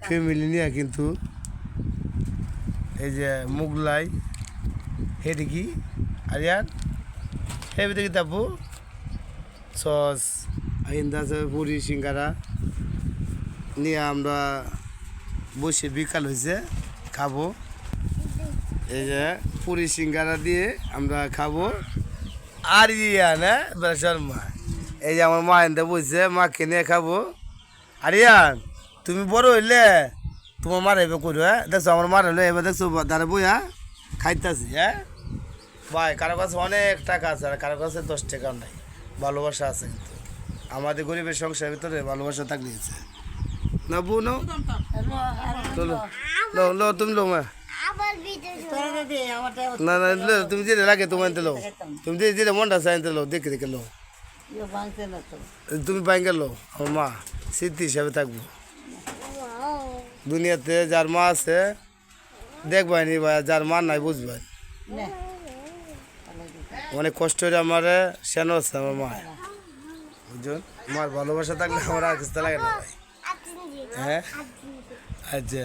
family নিয়ে কিন্তু এই যে মুগলাই হেঁটে কি আরিয়ান হেবে দেখি তাপু সস আইন্দা আছে পুরি সিঙ্গারা নিয়ে আমরা বসে বিকাল হয়েছে খাবো এই যে পুরি সিঙ্গারা দিয়ে আমরা খাবো আর ইয়ান হ্যাঁ শর্মা এই যে আমার মা এনতে বসছে মাকে নিয়ে খাবো আরিয়ান তুমি বড় হইলে তোমার মার এবার করো হ্যাঁ দেখছো আমার মার হইলে এবার দেখছো দাঁড়া বইয়া খাইতেছি হ্যাঁ ভাই কারো কাছে অনেক টাকা আছে আর কারো কাছে 10 টাকাও নাই ভালোবাসা আছে কিন্তু আমাদের গরিবের সংসারের ভিতরে ভালোবাসা থাকলেছে না বউ নাও লো লো লো তুমি লো মা না না লো তুমি যেটা লাগে তোমার আনতে লো তুমি যেটা মনটা চাই আনতে লো দেখে দেখে লো তুমি বাইঙ্গা লো আমার মা স্মৃতি হিসাবে থাকবো দুনিয়াতে যার মা আছে দেখবাইনি ভাই যার মা নাই বুঝবেন অনেক কষ্ট হয়ে আমার সেন আছে আমার মা বুঝছেন আমার ভালোবাসা থাকলে আমার আর কিছু লাগে না ভাই হ্যাঁ আচ্ছা